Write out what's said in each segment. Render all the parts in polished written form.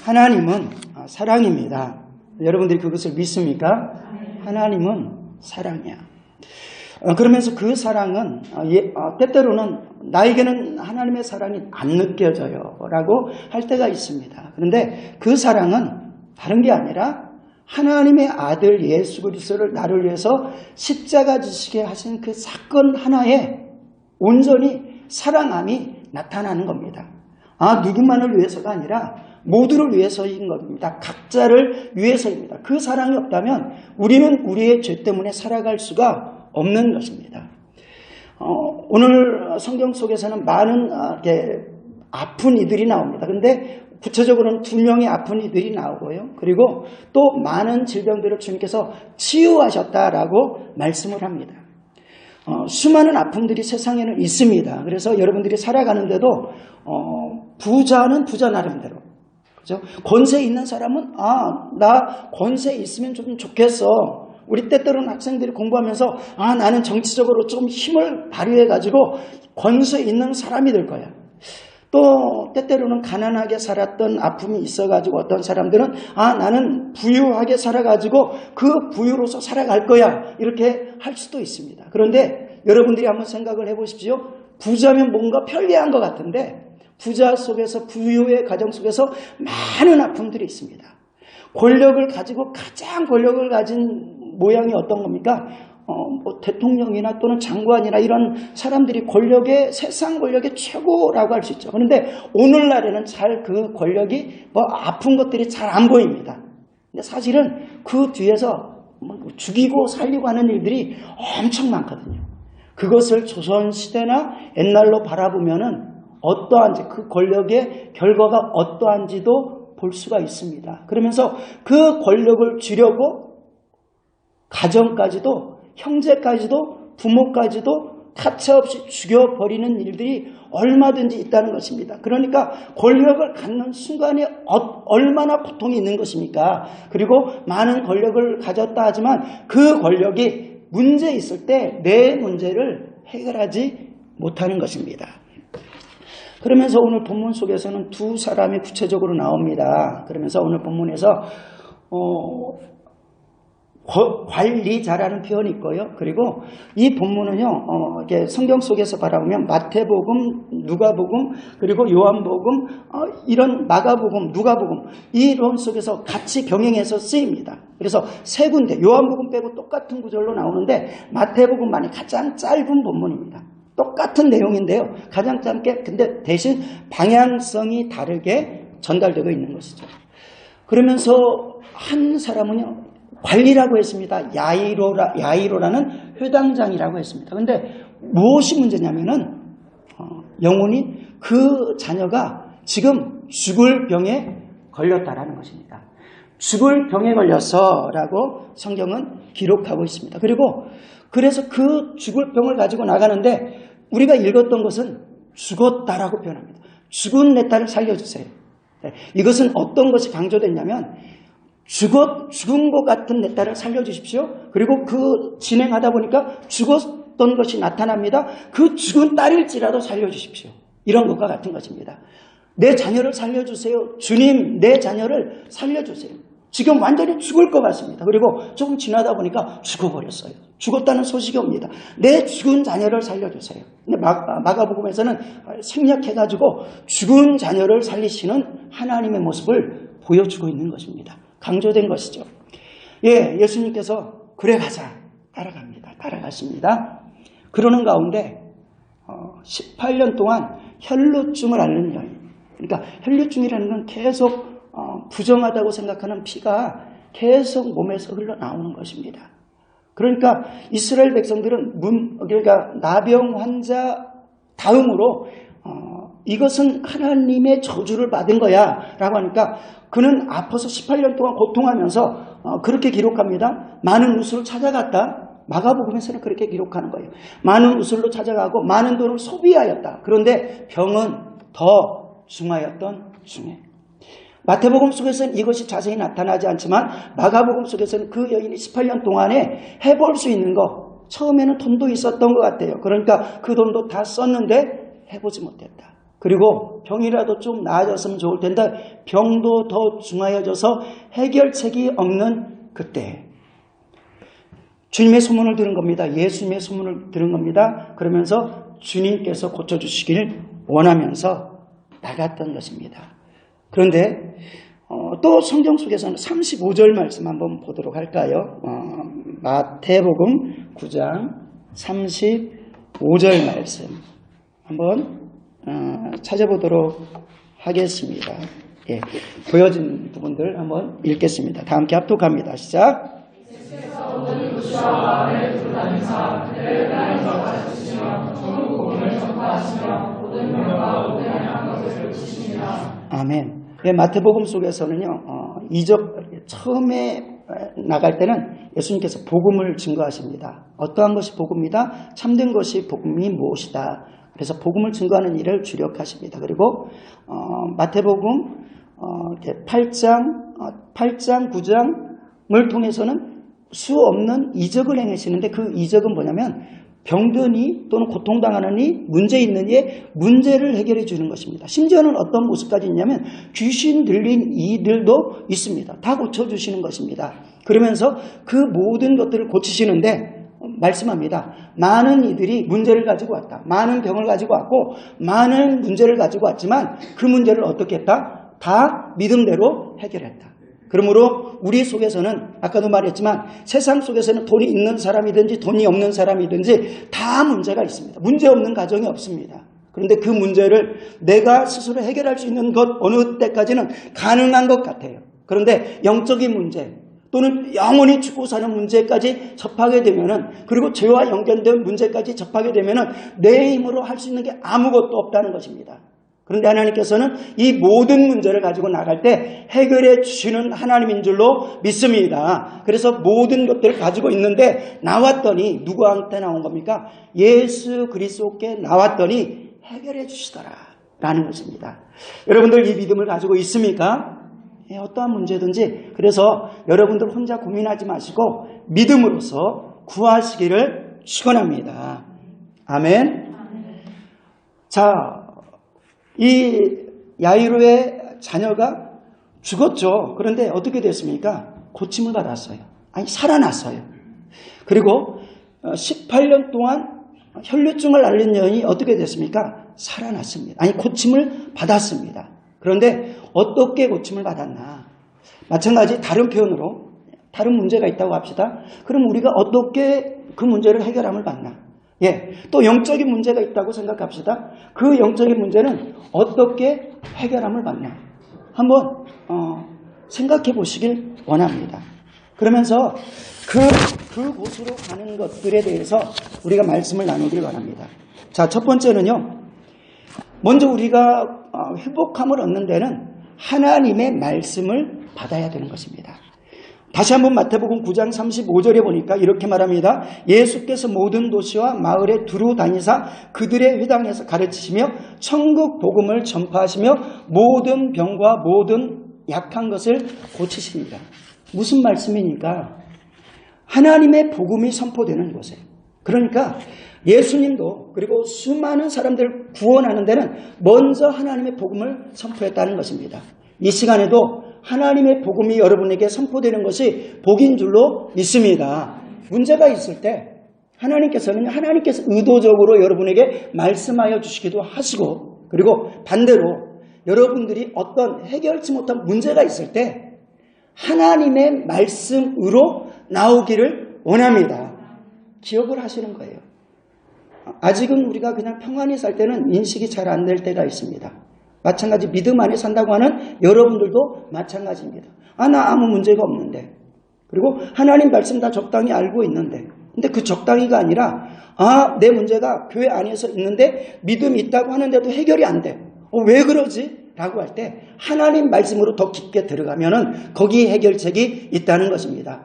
하나님은 사랑입니다. 여러분들이 그것을 믿습니까? 하나님은 사랑이야. 그러면서 그 사랑은 때때로는 나에게는 하나님의 사랑이 안 느껴져요 라고 할 때가 있습니다. 그런데 그 사랑은 다른 게 아니라 하나님의 아들 예수 그리스도를 나를 위해서 십자가 지시게 하신 그 사건 하나에 온전히 사랑함이 나타나는 겁니다. 누구만을 위해서가 아니라 모두를 위해서인 겁니다. 각자를 위해서입니다. 그 사랑이 없다면 우리는 우리의 죄 때문에 살아갈 수가 없는 것입니다. 오늘 성경 속에서는 많은 아픈 이들이 나옵니다. 그런데 구체적으로는 2명의 아픈 이들이 나오고요. 그리고 또 많은 질병들을 주님께서 치유하셨다라고 말씀을 합니다. 수많은 아픔들이 세상에는 있습니다. 그래서 여러분들이 살아가는데도 부자는 부자 나름대로, 그죠? 권세 있는 사람은 나 권세 있으면 좀 좋겠어. 우리 때때로는 학생들이 공부하면서 나는 정치적으로 좀 힘을 발휘해가지고 권세 있는 사람이 될 거야. 또 때때로는 가난하게 살았던 아픔이 있어가지고 어떤 사람들은 나는 부유하게 살아가지고 그 부유로서 살아갈 거야 이렇게 할 수도 있습니다. 그런데 여러분들이 한번 생각을 해보십시오. 부자면 뭔가 편리한 것 같은데 부자 속에서 부유의 가정 속에서 많은 아픔들이 있습니다. 권력을 가지고 가장 권력을 가진 모양이 어떤 겁니까? 대통령이나 또는 장관이나 이런 사람들이 세상 권력의 최고라고 할 수 있죠. 그런데 오늘날에는 잘 그 권력이 아픈 것들이 잘 안 보입니다. 근데 사실은 그 뒤에서 죽이고 살리고 하는 일들이 엄청 많거든요. 그것을 조선시대나 옛날로 바라보면은 어떠한지, 그 권력의 결과가 어떠한지도 볼 수가 있습니다. 그러면서 그 권력을 쥐려고 가정까지도, 형제까지도, 부모까지도 가차없이 죽여버리는 일들이 얼마든지 있다는 것입니다. 그러니까 권력을 갖는 순간에 얼마나 고통이 있는 것입니까? 그리고 많은 권력을 가졌다 하지만 그 권력이 문제 있을 때 내 문제를 해결하지 못하는 것입니다. 그러면서 오늘 본문 속에서는 두 사람이 구체적으로 나옵니다. 그러면서 오늘 본문에서 관리자라는 표현이 있고요. 그리고 이 본문은요, 성경 속에서 바라보면 마태복음, 누가복음, 그리고 요한복음, 이런 마가복음, 누가복음, 이론 속에서 같이 병행해서 쓰입니다. 그래서 세 군데, 요한복음 빼고 똑같은 구절로 나오는데 마태복음만이 가장 짧은 본문입니다. 똑같은 내용인데요. 가장 짧게, 근데 대신 방향성이 다르게 전달되고 있는 것이죠. 그러면서 한 사람은요, 관리라고 했습니다. 야이로라는 회당장이라고 했습니다. 그런데 무엇이 문제냐면은 영혼이 그 자녀가 지금 죽을 병에 걸렸다라는 것입니다. 죽을 병에 걸려서라고 성경은 기록하고 있습니다. 그래서 그 죽을 병을 가지고 나가는데 우리가 읽었던 것은 죽었다라고 표현합니다. 죽은 내 딸을 살려주세요. 이것은 어떤 것이 강조됐냐면 죽은 것 같은 내 딸을 살려주십시오. 그리고 진행하다 보니까 죽었던 것이 나타납니다. 그 죽은 딸일지라도 살려주십시오. 이런 것과 같은 것입니다. 내 자녀를 살려주세요. 주님, 내 자녀를 살려주세요. 지금 완전히 죽을 것 같습니다. 그리고 조금 지나다 보니까 죽어버렸어요. 죽었다는 소식이 옵니다. 내 죽은 자녀를 살려주세요. 근데 마가복음에서는 생략해가지고 죽은 자녀를 살리시는 하나님의 모습을 보여주고 있는 것입니다. 강조된 것이죠. 예수님께서 그래 가자. 따라갔습니다. 그러는 가운데 18년 동안 혈루증을 앓는 여인. 그러니까 혈루증이라는 건 계속 부정하다고 생각하는 피가 계속 몸에서 흘러나오는 것입니다. 그러니까 이스라엘 백성들은 그러니까 나병 환자 다음으로 이것은 하나님의 저주를 받은 거야 라고 하니까 그는 아파서 18년 동안 고통하면서 그렇게 기록합니다. 많은 우술을 찾아갔다. 마가복음에서는 그렇게 기록하는 거예요. 많은 우술로 찾아가고 많은 돈을 소비하였다. 그런데 병은 더 중하였던 중에. 마태복음 속에서는 이것이 자세히 나타나지 않지만 마가복음 속에서는 그 여인이 18년 동안에 해볼 수 있는 거 처음에는 돈도 있었던 것 같아요. 그러니까 그 돈도 다 썼는데 해보지 못했다. 그리고 병이라도 좀 나아졌으면 좋을 텐데 병도 더 중하여져서 해결책이 없는 그때 주님의 소문을 들은 겁니다. 예수님의 소문을 들은 겁니다. 그러면서 주님께서 고쳐주시기를 원하면서 나갔던 것입니다. 그런데 또 성경 속에서는 35절 말씀 한번 보도록 할까요? 마태복음 9장 35절 말씀 한번 찾아보도록 하겠습니다. 예, 보여진 부분들 한번 읽겠습니다. 다 함께 합독합니다. 시작. 아멘. 예, 마태복음 속에서는요, 처음에 나갈 때는 예수님께서 복음을 증거하십니다. 어떠한 것이 복음이다? 참된 것이 복음이 무엇이다? 그래서 복음을 증거하는 일을 주력하십니다. 그리고 마태복음 8장, 9장을 통해서는 수 없는 이적을 행하시는데 그 이적은 뭐냐면 병드니 또는 고통당하느니 문제 있는 이의 문제를 해결해 주는 것입니다. 심지어는 어떤 모습까지 있냐면 귀신 들린 이들도 있습니다. 다 고쳐주시는 것입니다. 그러면서 그 모든 것들을 고치시는데 말씀합니다. 많은 이들이 문제를 가지고 왔다. 많은 병을 가지고 왔고 많은 문제를 가지고 왔지만 그 문제를 어떻게 했다? 다 믿음대로 해결했다. 그러므로 우리 속에서는 아까도 말했지만 세상 속에서는 돈이 있는 사람이든지 돈이 없는 사람이든지 다 문제가 있습니다. 문제 없는 가정이 없습니다. 그런데 그 문제를 내가 스스로 해결할 수 있는 것 어느 때까지는 가능한 것 같아요. 그런데 영적인 문제 또는 영원히 죽고 사는 문제까지 접하게 되면은 그리고 죄와 연결된 문제까지 접하게 되면은 내 힘으로 할 수 있는 게 아무것도 없다는 것입니다. 그런데 하나님께서는 이 모든 문제를 가지고 나갈 때 해결해 주시는 하나님인 줄로 믿습니다. 그래서 모든 것들을 가지고 있는데 나왔더니 누구한테 나온 겁니까? 예수 그리스도께 나왔더니 해결해 주시더라 라는 것입니다. 여러분들 이 믿음을 가지고 있습니까? 어떠한 문제든지 그래서 여러분들 혼자 고민하지 마시고 믿음으로써 구하시기를 축원합니다. 아멘. 자, 이 야이로의 자녀가 죽었죠. 그런데 어떻게 됐습니까? 고침을 받았어요. 아니 살아났어요. 그리고 18년 동안 혈류증을 앓는 여인이 어떻게 됐습니까? 살아났습니다. 아니 고침을 받았습니다. 그런데 어떻게 고침을 받았나? 마찬가지 다른 표현으로 다른 문제가 있다고 합시다. 그럼 우리가 어떻게 그 문제를 해결함을 받나? 예, 또 영적인 문제가 있다고 생각합시다. 그 영적인 문제는 어떻게 해결함을 받나? 한번 생각해 보시길 원합니다. 그러면서 그곳으로 가는 것들에 대해서 우리가 말씀을 나누길 원합니다. 자, 첫 번째는요. 먼저 우리가 회복함을 얻는 데는 하나님의 말씀을 받아야 되는 것입니다. 다시 한번 마태복음 9장 35절에 보니까 이렇게 말합니다. 예수께서 모든 도시와 마을에 두루 다니사 그들의 회당에서 가르치시며 천국 복음을 전파하시며 모든 병과 모든 약한 것을 고치십니다. 무슨 말씀이니까? 하나님의 복음이 선포되는 곳에. 그러니까 예수님도 그리고 수많은 사람들을 구원하는 데는 먼저 하나님의 복음을 선포했다는 것입니다. 이 시간에도 하나님의 복음이 여러분에게 선포되는 것이 복인 줄로 믿습니다. 문제가 있을 때 하나님께서 의도적으로 여러분에게 말씀하여 주시기도 하시고 그리고 반대로 여러분들이 어떤 해결치 못한 문제가 있을 때 하나님의 말씀으로 나오기를 원합니다. 기억을 하시는 거예요. 아직은 우리가 그냥 평안히 살 때는 인식이 잘 안 될 때가 있습니다. 마찬가지 믿음 안에 산다고 하는 여러분들도 마찬가지입니다. 나 아무 문제가 없는데 그리고 하나님 말씀 다 적당히 알고 있는데 근데 그 적당히가 아니라 내 문제가 교회 안에서 있는데 믿음이 있다고 하는데도 해결이 안 돼. 왜 그러지? 라고 할 때 하나님 말씀으로 더 깊게 들어가면은 거기 해결책이 있다는 것입니다.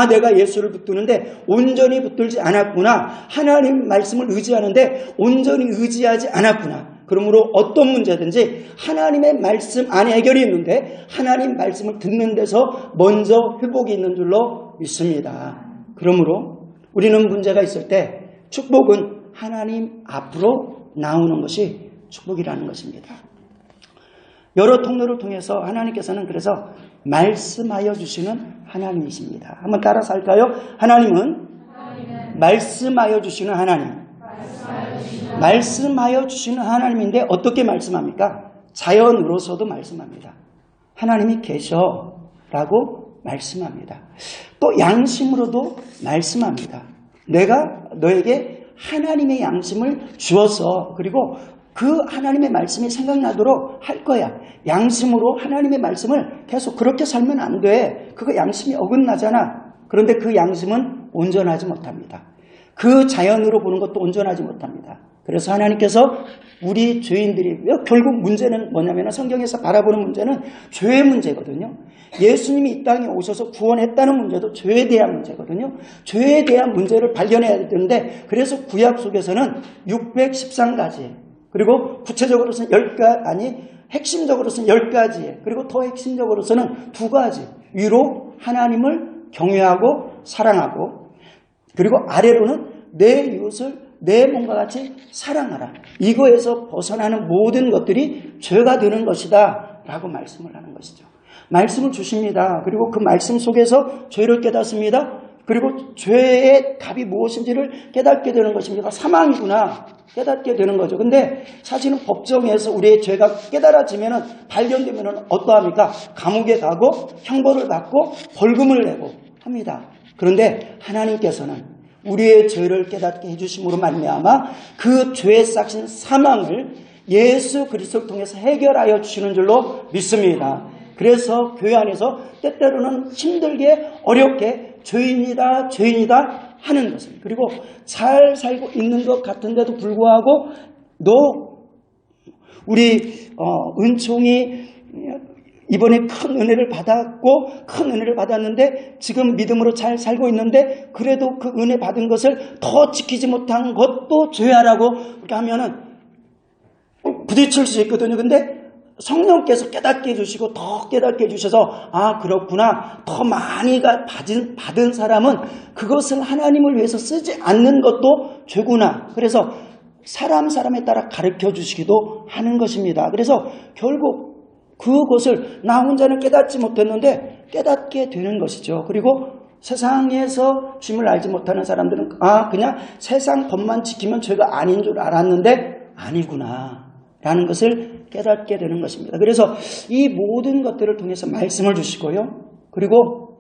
내가 예수를 붙드는데 온전히 붙들지 않았구나. 하나님 말씀을 의지하는데 온전히 의지하지 않았구나. 그러므로 어떤 문제든지 하나님의 말씀 안에 해결이 있는데 하나님 말씀을 듣는 데서 먼저 회복이 있는 줄로 믿습니다. 그러므로 우리는 문제가 있을 때 축복은 하나님 앞으로 나오는 것이 축복이라는 것입니다. 여러 통로를 통해서 하나님께서는 그래서 말씀하여 주시는 하나님이십니다. 한번 따라서 할까요? 하나님은 말씀하여 주시는 하나님. 말씀하여 주시는 하나님인데 어떻게 말씀합니까? 자연으로서도 말씀합니다. 하나님이 계셔라고 말씀합니다. 또 양심으로도 말씀합니다. 내가 너에게 하나님의 양심을 주어서 그리고 그 하나님의 말씀이 생각나도록 할 거야. 양심으로 하나님의 말씀을 계속 그렇게 살면 안 돼. 그거 양심이 어긋나잖아. 그런데 그 양심은 온전하지 못합니다. 그 자연으로 보는 것도 온전하지 못합니다. 그래서 하나님께서 우리 죄인들이 결국 문제는 뭐냐면 성경에서 바라보는 문제는 죄의 문제거든요. 예수님이 이 땅에 오셔서 구원했다는 문제도 죄에 대한 문제거든요. 죄에 대한 문제를 발견해야 되는데 그래서 구약 속에서는 613가지 그리고 구체적으로서는 10가지 핵심적으로서는 10가지 그리고 더 핵심적으로서는 2가지 위로 하나님을 경외하고 사랑하고 그리고 아래로는 내 이웃을 내 몸과 같이 사랑하라. 이거에서 벗어나는 모든 것들이 죄가 되는 것이다 라고 말씀을 하는 것이죠. 말씀을 주십니다. 그리고 그 말씀 속에서 죄를 깨닫습니다. 그리고 죄의 답이 무엇인지를 깨닫게 되는 것입니다. 사망이구나 깨닫게 되는 거죠. 근데 사실은 법정에서 우리의 죄가 깨달아지면 발견되면 어떠합니까? 감옥에 가고 형벌을 받고 벌금을 내고 합니다. 그런데 하나님께서는 우리의 죄를 깨닫게 해주심으로 말미암아 그 죄에 싹신 사망을 예수 그리스도를 통해서 해결하여 주시는 줄로 믿습니다. 그래서 교회 안에서 때때로는 힘들게 어렵게 죄인이다 하는 것입니다. 그리고 잘 살고 있는 것 같은데도 불구하고 우리 은총이 이번에 큰 은혜를 받았고 큰 은혜를 받았는데 지금 믿음으로 잘 살고 있는데 그래도 그 은혜 받은 것을 더 지키지 못한 것도 죄야라고 이렇게 하면은 부딪힐 수 있거든요. 근데 성령께서 깨닫게 해주시고 더 깨닫게 해주셔서 아 그렇구나 더 많이 받은 사람은 그것을 하나님을 위해서 쓰지 않는 것도 죄구나. 그래서 사람에 따라 가르쳐 주시기도 하는 것입니다. 그래서 결국 그것을 나 혼자는 깨닫지 못했는데 깨닫게 되는 것이죠. 그리고 세상에서 주님을 알지 못하는 사람들은 그냥 세상 법만 지키면 죄가 아닌 줄 알았는데 아니구나 라는 것을 깨닫게 되는 것입니다. 그래서 이 모든 것들을 통해서 말씀을 주시고요. 그리고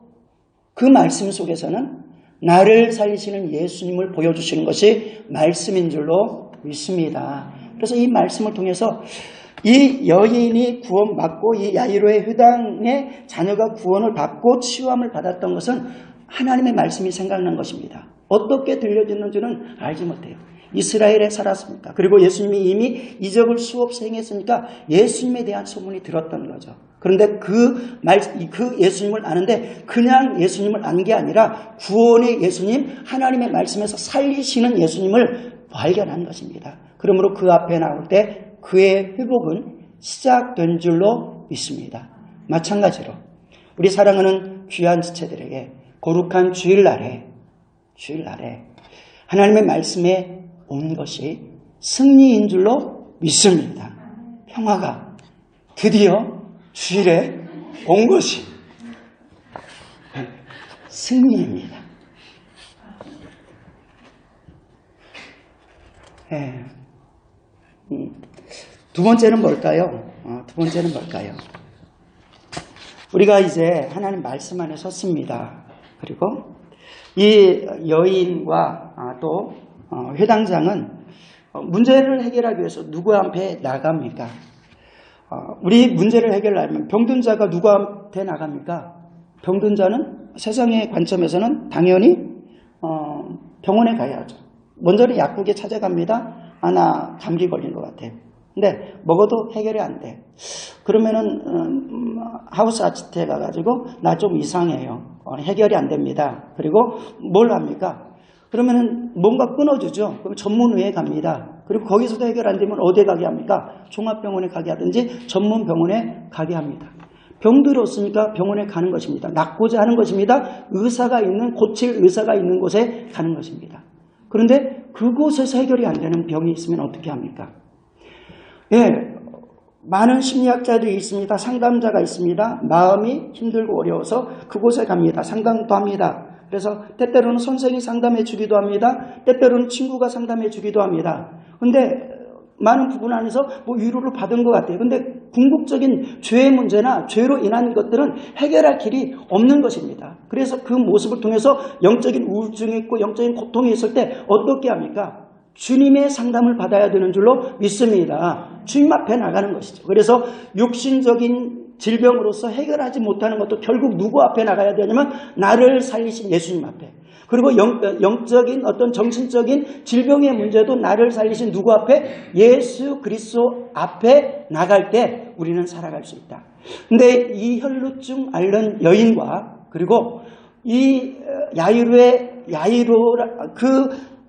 그 말씀 속에서는 나를 살리시는 예수님을 보여주시는 것이 말씀인 줄로 믿습니다. 그래서 이 말씀을 통해서 이 여인이 구원받고 이 야이로의 회당의 자녀가 구원을 받고 치유함을 받았던 것은 하나님의 말씀이 생각난 것입니다. 어떻게 들려졌는지는 알지 못해요. 이스라엘에 살았습니까? 그리고 예수님이 이미 이적을 수없이 행했으니까 예수님에 대한 소문이 들었던 거죠. 그런데 그 예수님을 아는데 그냥 예수님을 아는 게 아니라 구원의 예수님, 하나님의 말씀에서 살리시는 예수님을 발견한 것입니다. 그러므로 그 앞에 나올 때 그의 회복은 시작된 줄로 믿습니다. 마찬가지로 우리 사랑하는 귀한 지체들에게 거룩한 주일날에 하나님의 말씀에 온 것이 승리인 줄로 믿습니다. 평화가 드디어 주일에 온 것이 승리입니다. 두 번째는 뭘까요? 우리가 이제 하나님 말씀 안에 섰습니다. 그리고 이 여인과 또 회당장은 문제를 해결하기 위해서 누구 앞에 나갑니까? 우리 문제를 해결하려면 병든 자가 누구한테 나갑니까? 병든 자는 세상의 관점에서는 당연히 병원에 가야죠. 먼저는 약국에 찾아갑니다. 나 감기 걸린 것 같아. 근데 먹어도 해결이 안 돼. 그러면은 하우스 아치트에 가가지고 나 좀 이상해요. 해결이 안 됩니다. 그리고 뭘 합니까? 그러면은 뭔가 끊어주죠. 그럼 전문의에 갑니다. 그리고 거기서도 해결 안 되면 어디에 가게 합니까? 종합병원에 가게 하든지 전문병원에 가게 합니다. 병들었으니까 병원에 가는 것입니다. 낫고자 하는 것입니다. 고칠 의사가 있는 곳에 가는 것입니다. 그런데 그곳에서 해결이 안 되는 병이 있으면 어떻게 합니까? 예, 많은 심리학자들이 있습니다. 상담자가 있습니다. 마음이 힘들고 어려워서 그곳에 갑니다. 상담도 합니다. 그래서 때때로는 선생이 상담해 주기도 합니다. 때때로는 친구가 상담해 주기도 합니다. 근데 많은 부분 안에서 위로를 받은 것 같아요. 근데 궁극적인 죄의 문제나 죄로 인한 것들은 해결할 길이 없는 것입니다. 그래서 그 모습을 통해서 영적인 우울증이 있고 영적인 고통이 있을 때 어떻게 합니까? 주님의 상담을 받아야 되는 줄로 믿습니다. 주님 앞에 나가는 것이죠. 그래서 육신적인 질병으로서 해결하지 못하는 것도 결국 누구 앞에 나가야 되냐면 나를 살리신 예수님 앞에. 그리고 영적인 어떤 정신적인 질병의 문제도 나를 살리신 누구 앞에? 예수 그리스도 앞에 나갈 때 우리는 살아갈 수 있다. 근데 이 혈루증 앓는 여인과 그리고 이 그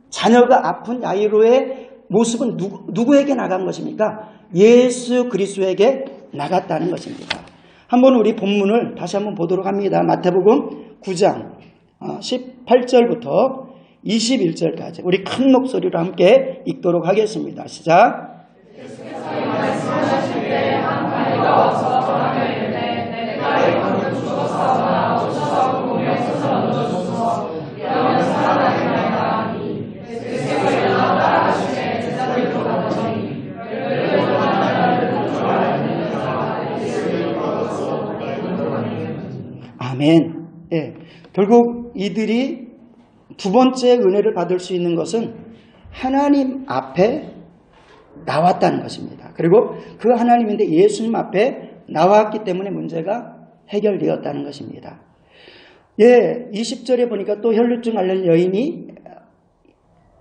자녀가 아픈 야이로의 모습은 누구에게 나간 것입니까? 예수 그리스도에게 나갔다는 것입니다. 한번 우리 본문을 다시 한번 보도록 합니다. 마태복음 9장 18절부터 21절까지 우리 큰 목소리로 함께 읽도록 하겠습니다. 시작. 아멘. 예. 결국 이들이 두 번째 은혜를 받을 수 있는 것은 하나님 앞에 나왔다는 것입니다. 그리고 그 하나님인데 예수님 앞에 나왔기 때문에 문제가 해결되었다는 것입니다. 예, 20절에 보니까 또 혈루증 앓는 여인이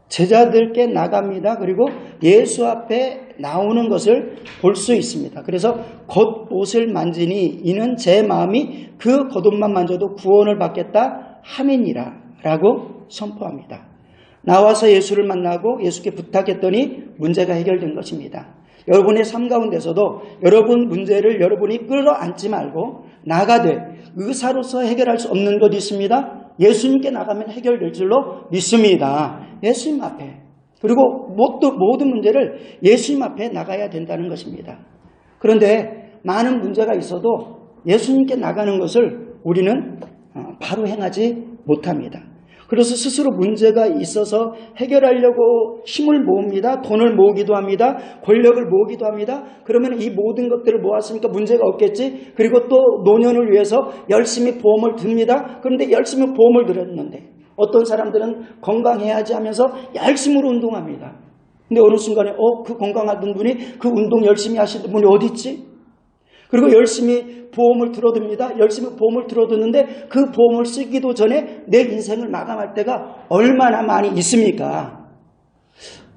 제자들께 나갑니다. 그리고 예수 앞에 나오는 것을 볼 수 있습니다. 그래서 겉옷을 만지니 이는 제 마음이 그 겉옷만 만져도 구원을 받겠다 함이니라 라고 선포합니다. 나와서 예수를 만나고 예수께 부탁했더니 문제가 해결된 것입니다. 여러분의 삶 가운데서도 여러분 문제를 여러분이 끌어안지 말고 나가되 의사로서 해결할 수 없는 것 있습니다. 예수님께 나가면 해결될 줄로 믿습니다. 예수님 앞에. 그리고 모든 문제를 예수님 앞에 나가야 된다는 것입니다. 그런데 많은 문제가 있어도 예수님께 나가는 것을 우리는 바로 행하지 못합니다. 그래서 스스로 문제가 있어서 해결하려고 힘을 모읍니다. 돈을 모으기도 합니다. 권력을 모으기도 합니다. 그러면 이 모든 것들을 모았으니까 문제가 없겠지. 그리고 또 노년을 위해서 열심히 보험을 듭니다. 그런데 열심히 보험을 들었는데 어떤 사람들은 건강해야지 하면서 열심으로 운동합니다. 근데 어느 순간에 그 건강하던 분이 그 운동 열심히 하시던 분이 어디 있지? 그리고 열심히 보험을 들어듭니다. 열심히 보험을 들어두는데 그 보험을 쓰기도 전에 내 인생을 마감할 때가 얼마나 많이 있습니까?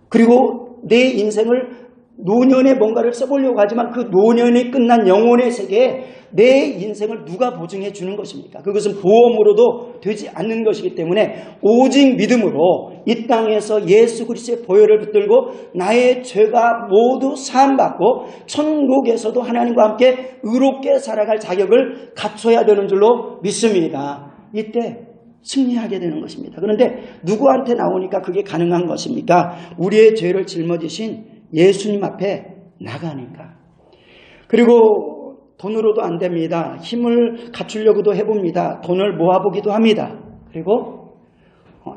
그리고 내 인생을 노년에 뭔가를 써보려고 하지만 그 노년이 끝난 영혼의 세계에 내 인생을 누가 보증해 주는 것입니까? 그것은 보험으로도 되지 않는 것이기 때문에 오직 믿음으로 이 땅에서 예수 그리스도의 보혈을 붙들고 나의 죄가 모두 사함받고 천국에서도 하나님과 함께 의롭게 살아갈 자격을 갖춰야 되는 줄로 믿습니다. 이때 승리하게 되는 것입니다. 그런데 누구한테 나오니까 그게 가능한 것입니까? 우리의 죄를 짊어지신 예수님 앞에 나가니까. 그리고 돈으로도 안 됩니다. 힘을 갖추려고도 해봅니다. 돈을 모아보기도 합니다. 그리고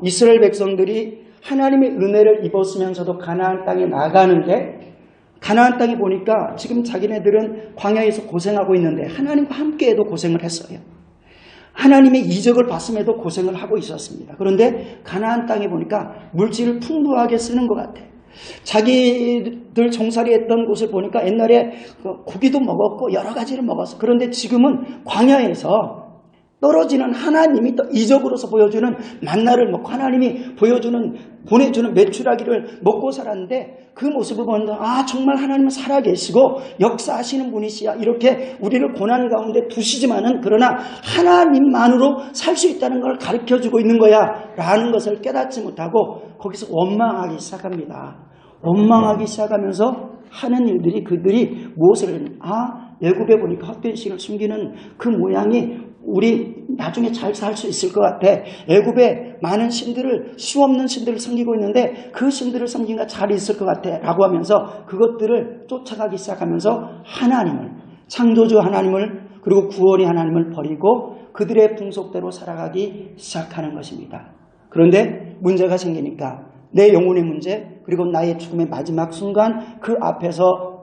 이스라엘 백성들이 하나님의 은혜를 입었으면서도 가나안 땅에 나가는데 가나안 땅에 보니까 지금 자기네들은 광야에서 고생하고 있는데 하나님과 함께해도 고생을 했어요. 하나님의 이적을 봤음에도 고생을 하고 있었습니다. 그런데 가나안 땅에 보니까 물질을 풍부하게 쓰는 것 같아요. 자기들 종살이했던 곳을 보니까 옛날에 고기도 먹었고 여러 가지를 먹었어. 그런데 지금은 광야에서 떨어지는 하나님이 또 이적으로서 보여주는 만나를 먹고 하나님이 보내주는 메추라기를 먹고 살았는데 그 모습을 보는데 정말 하나님은 살아계시고 역사하시는 분이시야. 이렇게 우리를 고난 가운데 두시지만은 그러나 하나님만으로 살 수 있다는 걸 가르쳐주고 있는 거야 라는 것을 깨닫지 못하고 거기서 원망하기 시작합니다. 원망하기 시작하면서 하는 일들이 그들이 무엇을 했냐. 애굽에 보니까 헛된 신을 숨기는 그 모양이 우리 나중에 잘 살 수 있을 것 같아. 애굽에 많은 신들을, 수없는 신들을 섬기고 있는데 그 신들을 섬긴가 잘 있을 것 같아 라고 하면서 그것들을 쫓아가기 시작하면서 하나님을, 창조주 하나님을, 그리고 구원의 하나님을 버리고 그들의 풍속대로 살아가기 시작하는 것입니다. 그런데 문제가 생기니까 내 영혼의 문제, 그리고 나의 죽음의 마지막 순간 그 앞에서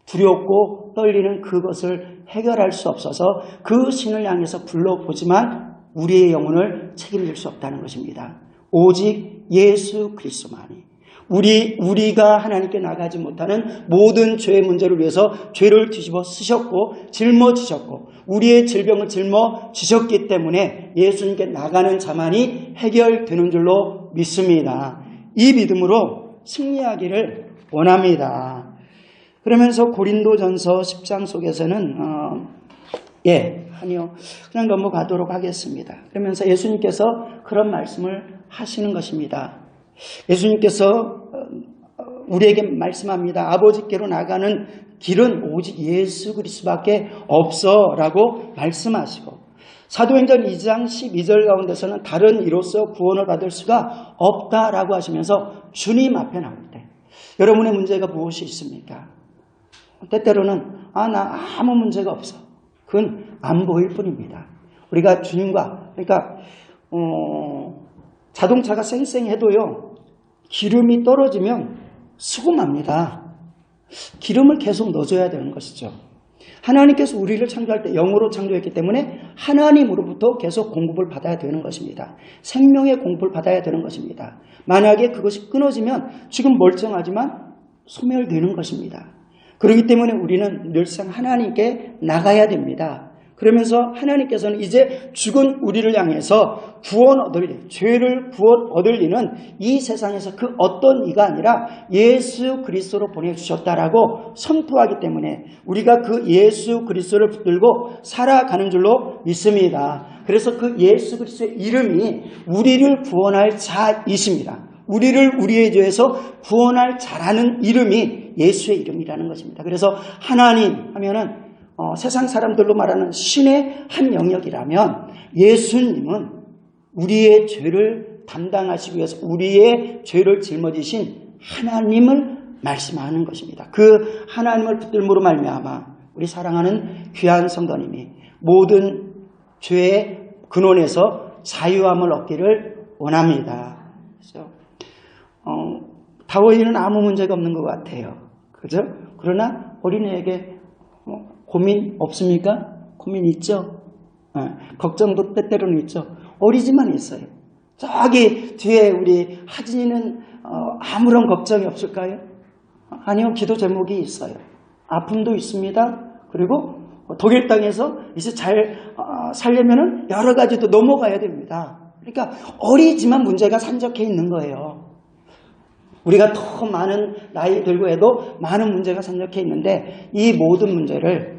두렵고 떨리는 그것을 해결할 수 없어서 그 신을 향해서 불러보지만 우리의 영혼을 책임질 수 없다는 것입니다. 오직 예수 그리스도만이 우리가 하나님께 나가지 못하는 모든 죄의 문제를 위해서 죄를 뒤집어 쓰셨고 짊어지셨고 우리의 질병을 짊어지셨기 때문에 예수님께 나가는 자만이 해결되는 줄로 믿습니다. 이 믿음으로 승리하기를 원합니다. 그러면서 고린도전서 10장 속에서는 아니요, 그냥 넘어가도록 하겠습니다. 그러면서 예수님께서 그런 말씀을 하시는 것입니다. 예수님께서 우리에게 말씀합니다. 아버지께로 나가는 길은 오직 예수 그리스도밖에 없어 라고 말씀하시고 사도행전 2장 12절 가운데서는 다른 이로써 구원을 받을 수가 없다라고 하시면서 주님 앞에 나올 때 여러분의 문제가 무엇이 있습니까? 때때로는 나 아무 문제가 없어. 그건 안 보일 뿐입니다. 우리가 주님과 그러니까 자동차가 쌩쌩해도요 기름이 떨어지면 수금합니다. 기름을 계속 넣어줘야 되는 것이죠. 하나님께서 우리를 창조할 때 영으로 창조했기 때문에 하나님으로부터 계속 공급을 받아야 되는 것입니다. 생명의 공급을 받아야 되는 것입니다. 만약에 그것이 끊어지면 지금 멀쩡하지만 소멸되는 것입니다. 그렇기 때문에 우리는 늘상 하나님께 나가야 됩니다. 그러면서 하나님께서는 이제 죽은 우리를 향해서 구원 얻을 일, 죄를 구원 얻을 일은 이 세상에서 그 어떤 이가 아니라 예수 그리스도로 보내주셨다라고 선포하기 때문에 우리가 그 예수 그리스도를 붙들고 살아가는 줄로 믿습니다. 그래서 그 예수 그리스도의 이름이 우리를 구원할 자이십니다. 우리를 우리의 죄에서 구원할 자라는 이름이 예수의 이름이라는 것입니다. 그래서 하나님 하면은 세상 사람들로 말하는 신의 한 영역이라면 예수님은 우리의 죄를 담당하시기 위해서 우리의 죄를 짊어지신 하나님을 말씀하는 것입니다. 그 하나님을 붙들므로 말미암아 우리 사랑하는 귀한 성도님이 모든 죄의 근원에서 자유함을 얻기를 원합니다. 그렇죠? 다윗은 아무 문제가 없는 것 같아요. 그죠? 그러나 어린애에게 고민 없습니까? 고민 있죠? 걱정도 때때로는 있죠. 어리지만 있어요. 저기 뒤에 우리 하진이는 아무런 걱정이 없을까요? 아니요. 기도 제목이 있어요. 아픔도 있습니다. 그리고 독일 땅에서 이제 잘 살려면은 여러 가지도 넘어가야 됩니다. 그러니까 어리지만 문제가 산적해 있는 거예요. 우리가 더 많은 나이 들고 해도 많은 문제가 산적해 있는데 이 모든 문제를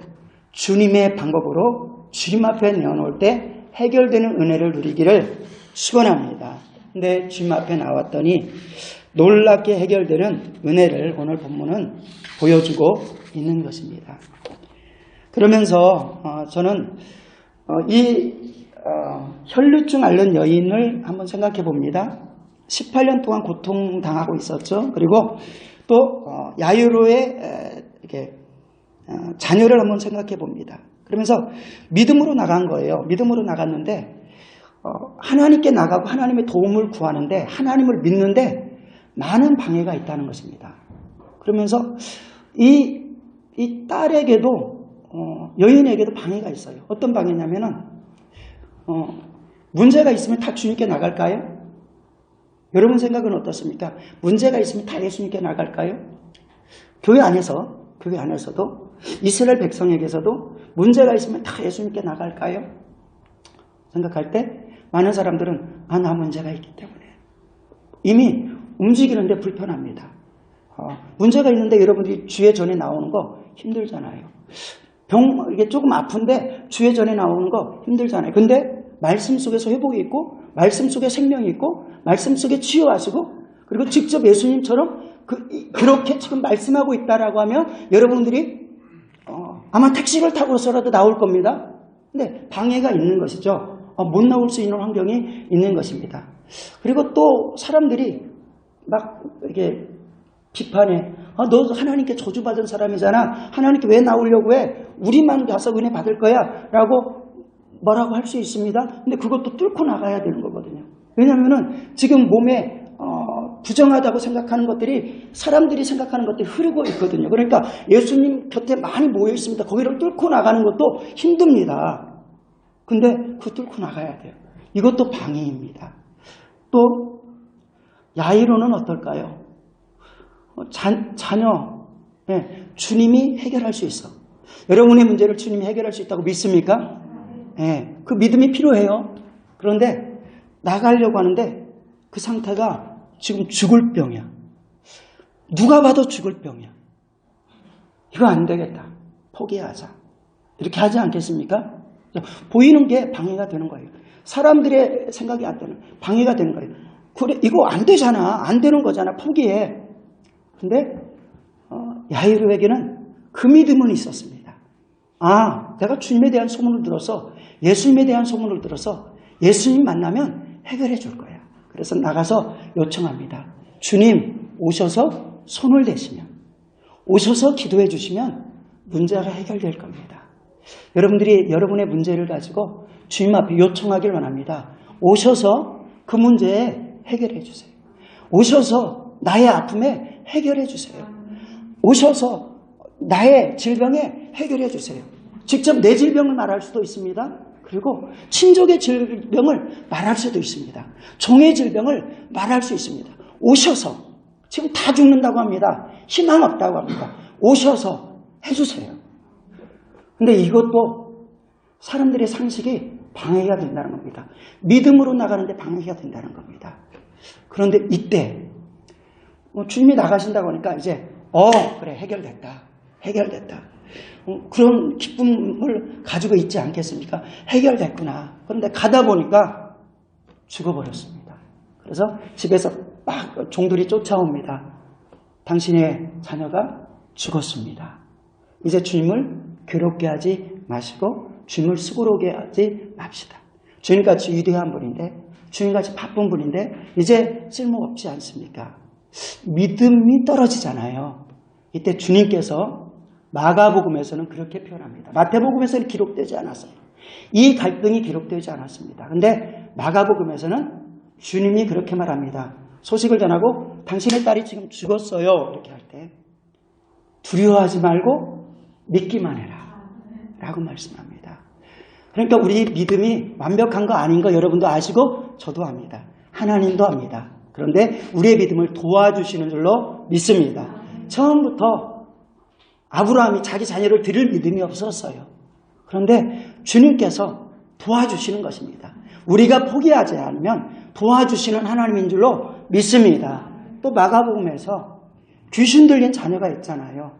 주님의 방법으로 주님 앞에 내어놓을 때 해결되는 은혜를 누리기를 축원합니다. 근데 주님 앞에 나왔더니 놀랍게 해결되는 은혜를 오늘 본문은 보여주고 있는 것입니다. 그러면서 저는 이 혈루증 앓는 여인을 한번 생각해 봅니다. 18년 동안 고통당하고 있었죠. 그리고 또 야유로의 이렇게 자녀를 한번 생각해 봅니다. 그러면서 믿음으로 나간 거예요. 믿음으로 나갔는데 하나님께 나가고 하나님의 도움을 구하는데 하나님을 믿는데 많은 방해가 있다는 것입니다. 그러면서 이 딸에게도 여인에게도 방해가 있어요. 어떤 방해냐면은 문제가 있으면 다 주님께 나갈까요? 여러분 생각은 어떻습니까? 문제가 있으면 다 예수님께 나갈까요? 교회 안에서도 이스라엘 백성에게서도 문제가 있으면 다 예수님께 나갈까요? 생각할 때 많은 사람들은 나 문제가 있기 때문에 이미 움직이는데 불편합니다. 문제가 있는데 여러분들이 주의 전에 나오는 거 힘들잖아요. 이게 조금 아픈데 주의 전에 나오는 거 힘들잖아요. 근데 말씀 속에서 회복이 있고 말씀 속에 생명이 있고 말씀 속에 치유하시고 그리고 직접 예수님처럼 그렇게 지금 말씀하고 있다라고 하면 여러분들이 아마 택시를 타고서라도 나올 겁니다. 근데 방해가 있는 것이죠. 못 나올 수 있는 환경이 있는 것입니다. 그리고 또 사람들이 막 이렇게 비판해. 너 하나님께 저주받은 사람이잖아. 하나님께 왜 나오려고 해? 우리만 가서 은혜 받을 거야. 라고 뭐라고 할 수 있습니다. 근데 그것도 뚫고 나가야 되는 거거든요. 왜냐하면 지금 몸에 부정하다고 생각하는 것들이 사람들이 생각하는 것들이 흐르고 있거든요. 그러니까 예수님 곁에 많이 모여 있습니다. 거기를 뚫고 나가는 것도 힘듭니다. 근데 그 뚫고 나가야 돼요. 이것도 방해입니다. 또 야이로는 어떨까요? 자녀, 네, 주님이 해결할 수 있어. 여러분의 문제를 주님이 해결할 수 있다고 믿습니까? 네, 그 믿음이 필요해요. 그런데 나가려고 하는데 그 상태가 지금 죽을 병이야. 누가 봐도 죽을 병이야. 이거 안 되겠다. 포기하자. 이렇게 하지 않겠습니까? 보이는 게 방해가 되는 거예요. 사람들의 생각이 안 되는, 방해가 되는 거예요. 그래, 이거 안 되잖아. 안 되는 거잖아. 포기해. 근데 야이로에게는 그 믿음은 있었습니다. 내가 주님에 대한 소문을 들어서, 예수님에 대한 소문을 들어서 예수님 만나면 해결해 줄 거야. 그래서 나가서 요청합니다. 주님 오셔서 손을 대시면, 오셔서 기도해 주시면 문제가 해결될 겁니다. 여러분들이 여러분의 문제를 가지고 주님 앞에 요청하길 원합니다. 오셔서 그 문제에 해결해 주세요. 오셔서 나의 아픔에 해결해 주세요. 오셔서 나의 질병에 해결해 주세요. 직접 내 질병을 말할 수도 있습니다. 그리고 친족의 질병을 말할 수도 있습니다. 종의 질병을 말할 수 있습니다. 오셔서, 지금 다 죽는다고 합니다. 희망 없다고 합니다. 오셔서 해주세요. 근데 이것도 사람들의 상식이 방해가 된다는 겁니다. 믿음으로 나가는데 방해가 된다는 겁니다. 그런데 이때 주님이 나가신다고 하니까 이제 그래, 해결됐다. 해결됐다. 그런 기쁨을 가지고 있지 않겠습니까? 해결됐구나. 그런데 가다 보니까 죽어버렸습니다. 그래서 집에서 막 종들이 쫓아옵니다. 당신의 자녀가 죽었습니다. 이제 주님을 괴롭게 하지 마시고 주님을 수고로게 하지 맙시다. 주님같이 위대한 분인데, 주님같이 바쁜 분인데 이제 쓸모없지 않습니까? 믿음이 떨어지잖아요. 이때 주님께서 마가복음에서는 그렇게 표현합니다. 마태복음에서는 기록되지 않았어요. 이 갈등이 기록되지 않았습니다. 그런데 마가복음에서는 주님이 그렇게 말합니다. 소식을 전하고 당신의 딸이 지금 죽었어요. 이렇게 할 때 두려워하지 말고 믿기만 해라 라고 말씀합니다. 그러니까 우리 믿음이 완벽한 거 아닌 거 여러분도 아시고 저도 압니다. 하나님도 압니다. 그런데 우리의 믿음을 도와주시는 줄로 믿습니다. 처음부터 아브라함이 자기 자녀를 드릴 믿음이 없었어요. 그런데 주님께서 도와주시는 것입니다. 우리가 포기하지 않으면 도와주시는 하나님인 줄로 믿습니다. 또 마가복음에서 귀신 들린 자녀가 있잖아요.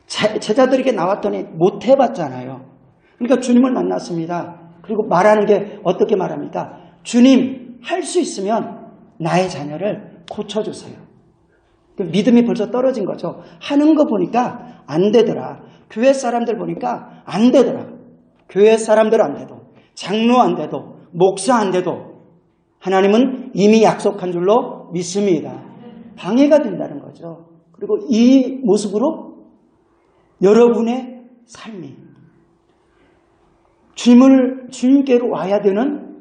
제자들에게 나왔더니 못 해봤잖아요. 그러니까 주님을 만났습니다. 그리고 말하는 게 어떻게 말합니까? 주님, 할 수 있으면 나의 자녀를 고쳐주세요. 믿음이 벌써 떨어진 거죠. 하는 거 보니까 안 되더라. 교회 사람들 보니까 안 되더라. 교회 사람들 안 돼도, 장로 안 돼도, 목사 안 돼도 하나님은 이미 약속한 줄로 믿습니다. 방해가 된다는 거죠. 그리고 이 모습으로 여러분의 삶이 주님께로 와야 되는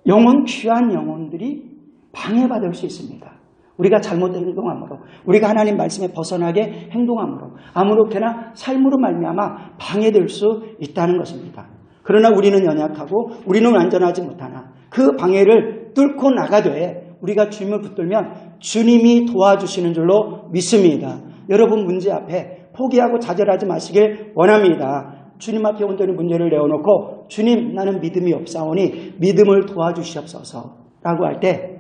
영혼, 귀한 영혼들이 방해받을 수 있습니다. 우리가 잘못된 행동함으로, 우리가 하나님 말씀에 벗어나게 행동함으로, 아무렇게나 삶으로 말미암아 방해될 수 있다는 것입니다. 그러나 우리는 연약하고 우리는 완전하지 못하나 그 방해를 뚫고 나가되 우리가 주님을 붙들면 주님이 도와주시는 줄로 믿습니다. 여러분 문제 앞에 포기하고 좌절하지 마시길 원합니다. 주님 앞에 온전히 문제를 내어놓고 주님, 나는 믿음이 없사오니 믿음을 도와주시옵소서 라고 할 때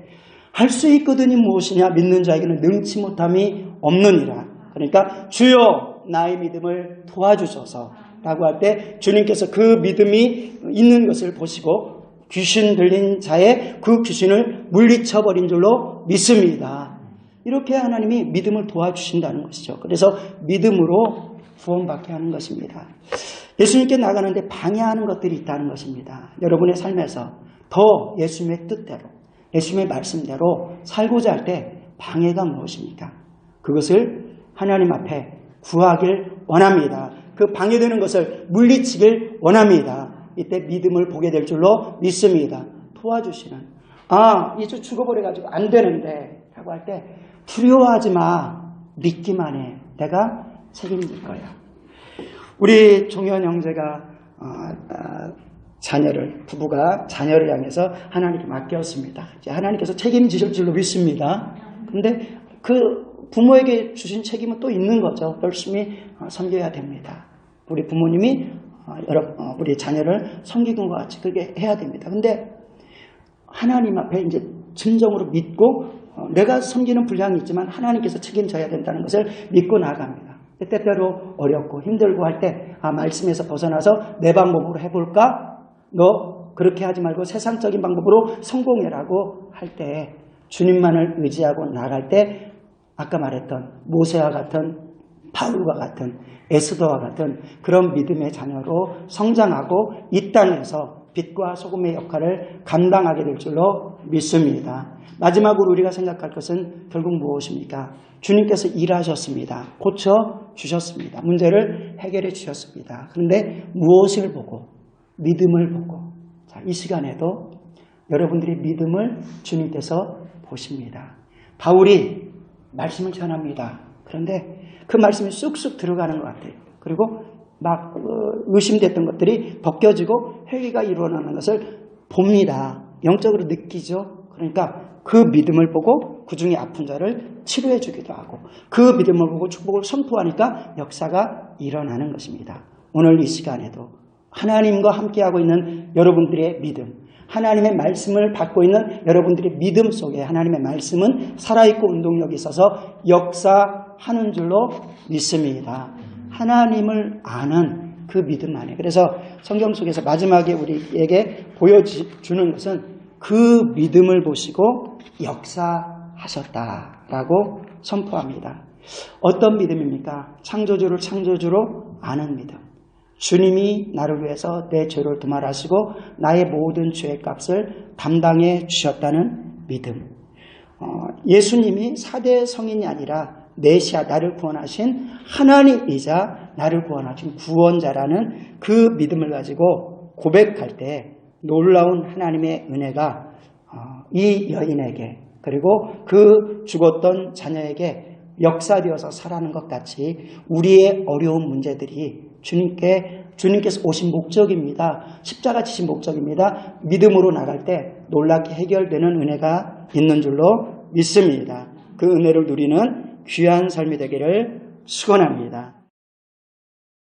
할 수 있거든이 무엇이냐? 믿는 자에게는 능치 못함이 없느니라. 그러니까 주여 나의 믿음을 도와주소서 라고 할 때 주님께서 그 믿음이 있는 것을 보시고 귀신 들린 자의 그 귀신을 물리쳐버린 줄로 믿습니다. 이렇게 하나님이 믿음을 도와주신다는 것이죠. 그래서 믿음으로 구원받게 하는 것입니다. 예수님께 나가는데 방해하는 것들이 있다는 것입니다. 여러분의 삶에서 더 예수님의 뜻대로, 예수님의 말씀대로 살고자 할 때 방해가 무엇입니까? 그것을 하나님 앞에 구하길 원합니다. 그 방해되는 것을 물리치길 원합니다. 이때 믿음을 보게 될 줄로 믿습니다. 도와주시는, 이제 죽어버려가지고 안 되는데 라고 할 때 두려워하지 마. 믿기만 해. 내가 책임질 거야. 우리 종현 형제가 부부가 자녀를 향해서 하나님께 맡겼습니다. 이제 하나님께서 책임지실 줄로 믿습니다. 그런데 그 부모에게 주신 책임은 또 있는 거죠. 열심히 섬겨야 됩니다. 우리 부모님이 우리 자녀를 섬기는 것 같이 그렇게 해야 됩니다. 근데 하나님 앞에 이제 진정으로 믿고 내가 섬기는 분량이 있지만 하나님께서 책임져야 된다는 것을 믿고 나아갑니다. 때때로 어렵고 힘들고 할 때 말씀에서 벗어나서 내 방법으로 해볼까? 너 그렇게 하지 말고 세상적인 방법으로 성공해라고 할 때 주님만을 의지하고 나갈 때 아까 말했던 모세와 같은 바울과 같은 에스더와 같은 그런 믿음의 자녀로 성장하고 이 땅에서 빛과 소금의 역할을 감당하게 될 줄로 믿습니다. 마지막으로 우리가 생각할 것은 결국 무엇입니까? 주님께서 일하셨습니다. 고쳐주셨습니다. 문제를 해결해 주셨습니다. 그런데 무엇을 보고? 믿음을 보고. 자, 이 시간에도 여러분들의 믿음을 주님께서 보십니다. 바울이 말씀을 전합니다. 그런데 그 말씀이 쑥쑥 들어가는 것 같아요. 그리고 막 의심됐던 것들이 벗겨지고 회개가 일어나는 것을 봅니다. 영적으로 느끼죠. 그러니까 그 믿음을 보고 그 중에 아픈 자를 치료해 주기도 하고 그 믿음을 보고 축복을 선포하니까 역사가 일어나는 것입니다. 오늘 이 시간에도 하나님과 함께하고 있는 여러분들의 믿음, 하나님의 말씀을 받고 있는 여러분들의 믿음 속에 하나님의 말씀은 살아있고 운동력이 있어서 역사하는 줄로 믿습니다. 하나님을 아는 그 믿음 안에. 그래서 성경 속에서 마지막에 우리에게 보여주는 것은 그 믿음을 보시고 역사하셨다라고 선포합니다. 어떤 믿음입니까? 창조주를 창조주로 아는 믿음. 주님이 나를 위해서 내 죄를 도말하시고 나의 모든 죄의 값을 담당해 주셨다는 믿음. 예수님이 4대 성인이 아니라 메시아 나를 구원하신 하나님이자 나를 구원하신 구원자라는 그 믿음을 가지고 고백할 때 놀라운 하나님의 은혜가 이 여인에게 그리고 그 죽었던 자녀에게 역사되어서 살아가는 것 같이 우리의 어려운 문제들이 주님께서 오신 목적입니다. 십자가 지신 목적입니다. 믿음으로 나갈 때 놀랍게 해결되는 은혜가 있는 줄로 믿습니다. 그 은혜를 누리는 귀한 삶이 되기를 축원합니다.